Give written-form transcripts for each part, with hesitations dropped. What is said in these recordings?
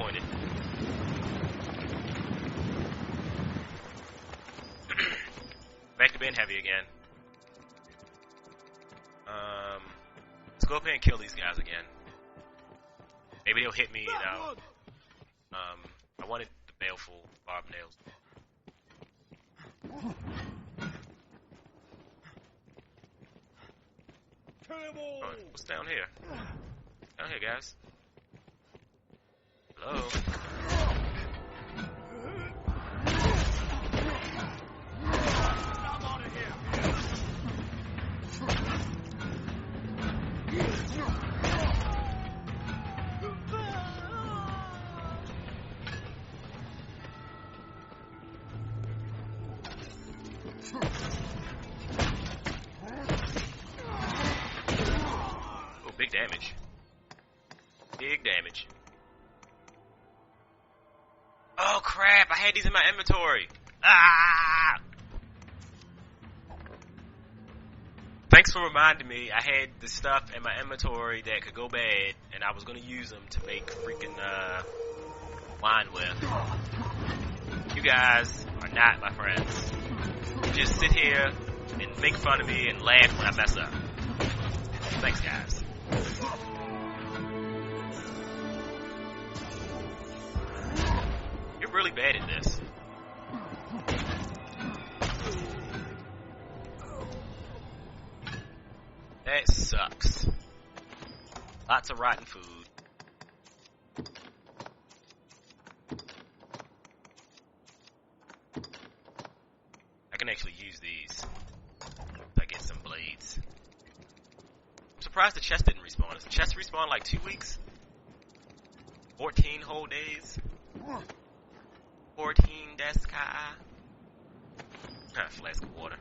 disappointed. Back to being heavy again. Let's go up here and kill these guys again. Maybe they'll hit me, you know. I wanted the baleful barbed nails. Oh, what's down here? Down here, guys. Hello? Oh, big damage. Big damage. Oh crap, I had these in my inventory. Ah! Thanks for reminding me. I had the stuff in my inventory that could go bad, and I was going to use them to make freaking wine with. You guys are not my friends. You just sit here and make fun of me and laugh when I mess up. Thanks, guys. You're really bad at this. That sucks. Lots of rotten food. I can actually use these if I get some blades. I'm surprised the chest didn't respawn. Does the chest respawn like 2 weeks? 14 whole days? 14 deska. Flask of water.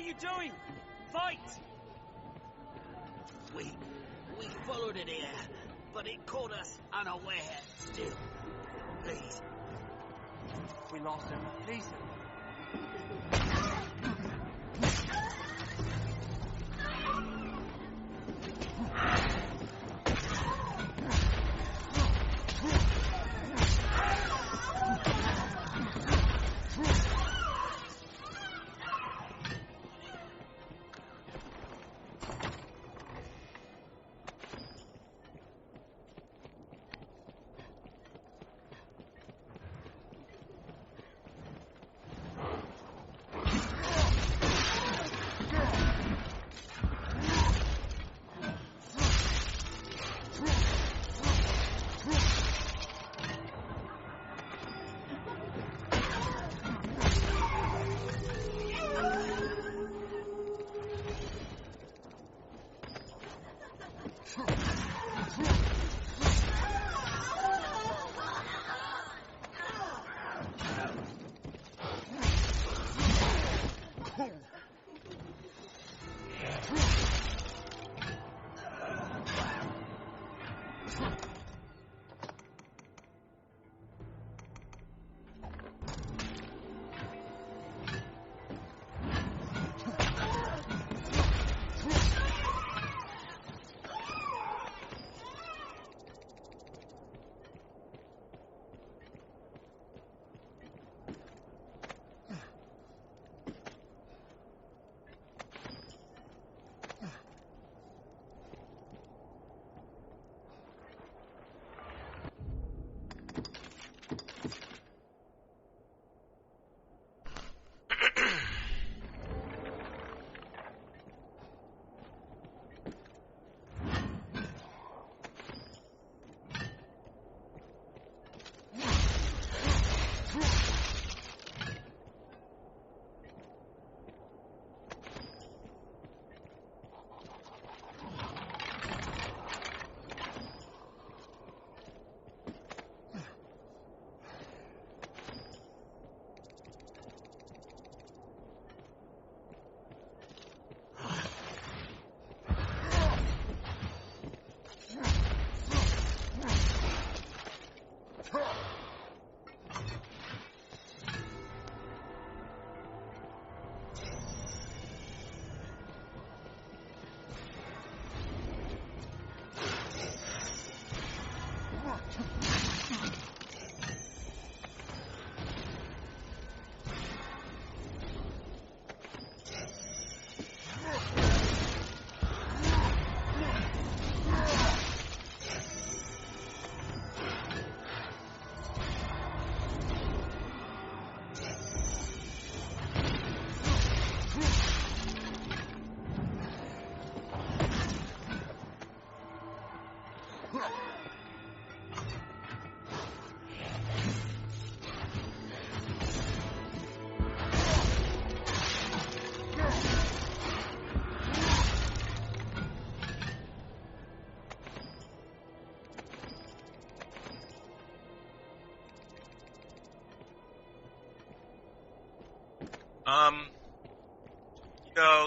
are you doing? Fight! We followed it here, but it caught us unaware still. Please. We lost him. Please.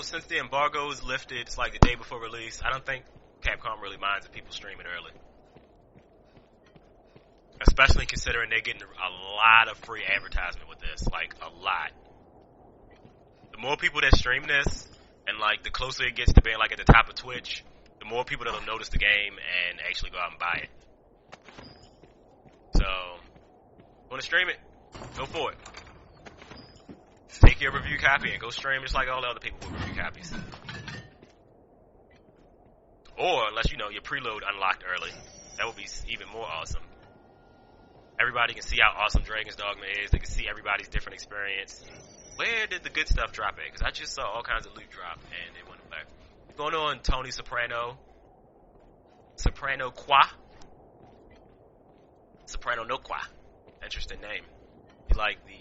Since the embargo is lifted, it's like the day before release, I don't think Capcom really minds if people stream it early. Especially considering they're getting a lot of free advertisement with this. Like, a lot. The more people that stream this, and like, the closer it gets to being like at the top of Twitch, the more people that'll notice the game and actually go out and buy it. So, want to stream it? Go for it. Take your review copy and go stream just like all the other people with review copies. Or, unless you know your preload unlocked early, that would be even more awesome. Everybody can see how awesome Dragon's Dogma is. They can see everybody's different experience. Where did the good stuff drop at? Because I just saw all kinds of loot drop and it went back. What's going on, Tony Soprano? Soprano Qua? Soprano no Qua. Interesting name. You like the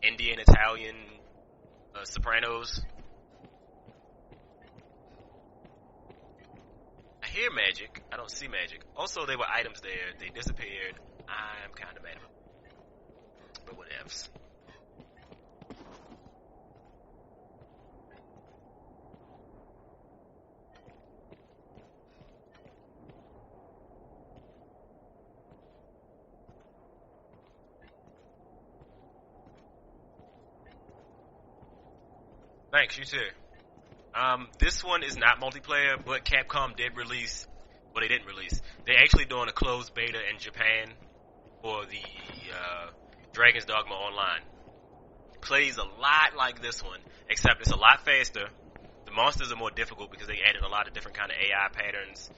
Indian, Italian Sopranos? I hear magic. I don't see magic. Also, there were items there. They disappeared. I'm kind of mad. But whatevs. Thanks, you too. This one is not multiplayer, but Capcom did release. Well, they didn't release. They're actually doing a closed beta in Japan for the Dragon's Dogma Online. Plays a lot like this one, except it's a lot faster. The monsters are more difficult because they added a lot of different kind of AI patterns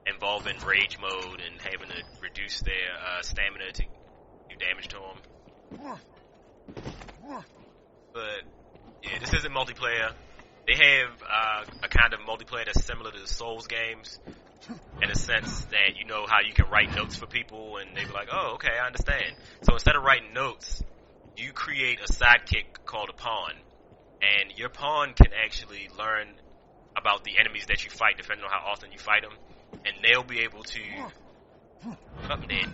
involving rage mode and having to reduce their stamina to do damage to them. But yeah, this isn't multiplayer. They have a kind of multiplayer that's similar to the Souls games, in a sense that you know how you can write notes for people and they be like, oh, okay, I understand. So instead of writing notes, you create a sidekick called a pawn, and your pawn can actually learn about the enemies that you fight depending on how often you fight them, and they'll be able to... Oh, I'm dead.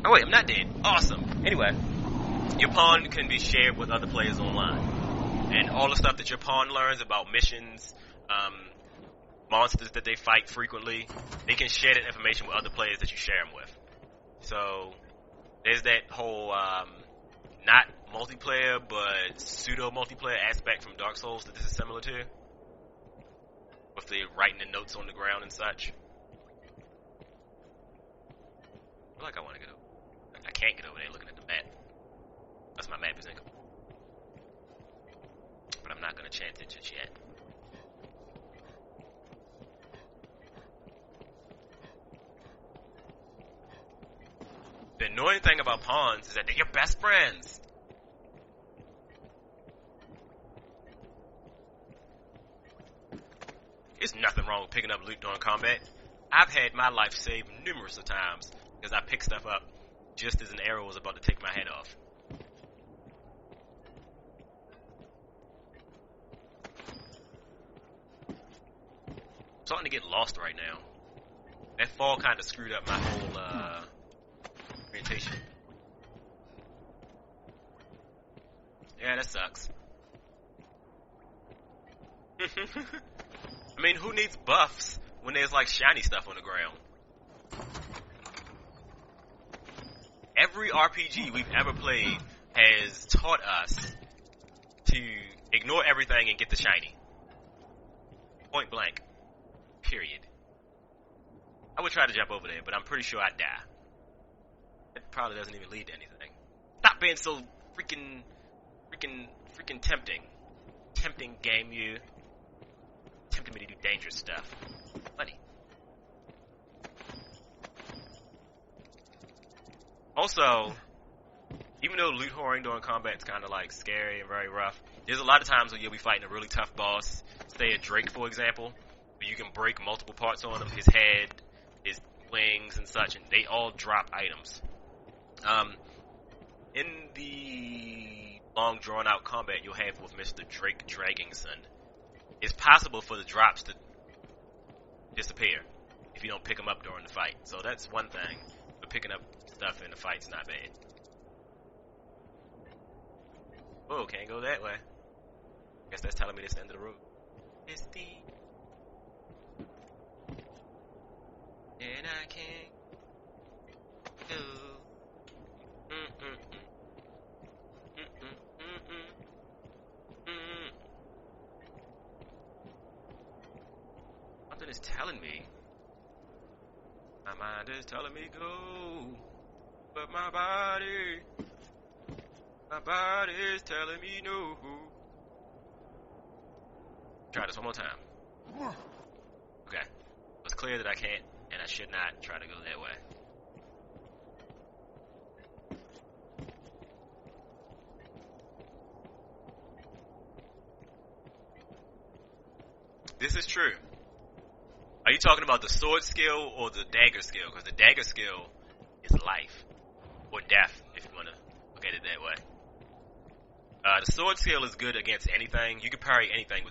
Oh wait, I'm not dead. Awesome. Anyway, your pawn can be shared with other players online. And all the stuff that your pawn learns about missions, monsters that they fight frequently, they can share that information with other players that you share them with. So, there's that whole, not multiplayer, but pseudo-multiplayer aspect from Dark Souls that this is similar to. With the writing the notes on the ground and such. I feel like I want to get over. I can't get over there looking at the map. That's my map is incomplete. But I'm not going to chance it just yet. The annoying thing about pawns is that they're your best friends. There's nothing wrong with picking up loot during combat. I've had my life saved numerous of times because I picked stuff up just as an arrow was about to take my head off. I'm starting to get lost right now. That fall kind of screwed up my whole orientation. Yeah, that sucks. I mean, who needs buffs when there's like shiny stuff on the ground? Every RPG we've ever played has taught us to ignore everything and get the shiny. Point blank. Period. I would try to jump over there, but I'm pretty sure I'd die. It probably doesn't even lead to anything. Stop being so freaking tempting. Tempting game, you. Tempting me to do dangerous stuff. Funny. Also, even though loot whoring during combat is kind of like scary and very rough, there's a lot of times when you'll be fighting a really tough boss. Say a Drake, for example. You can break multiple parts on him, his head, his wings and such, and they all drop items. In the long drawn out combat you'll have with Mr. Drake Dragonson, it's possible for the drops to disappear if you don't pick them up during the fight. So that's one thing, but picking up stuff in the fight's not bad. Oh, can't go that way. Guess that's telling me this is the end of the road. It's the... And I can't do. Something is telling me. My mind is telling me go, but my body is telling me no. Try this one more time. Okay, it's clear that I can't. And I should not try to go that way. This is true. Are you talking about the sword skill or the dagger skill? Because the dagger skill is life. Or death, if you want to look at it that way. The sword skill is good against anything. You can parry anything with the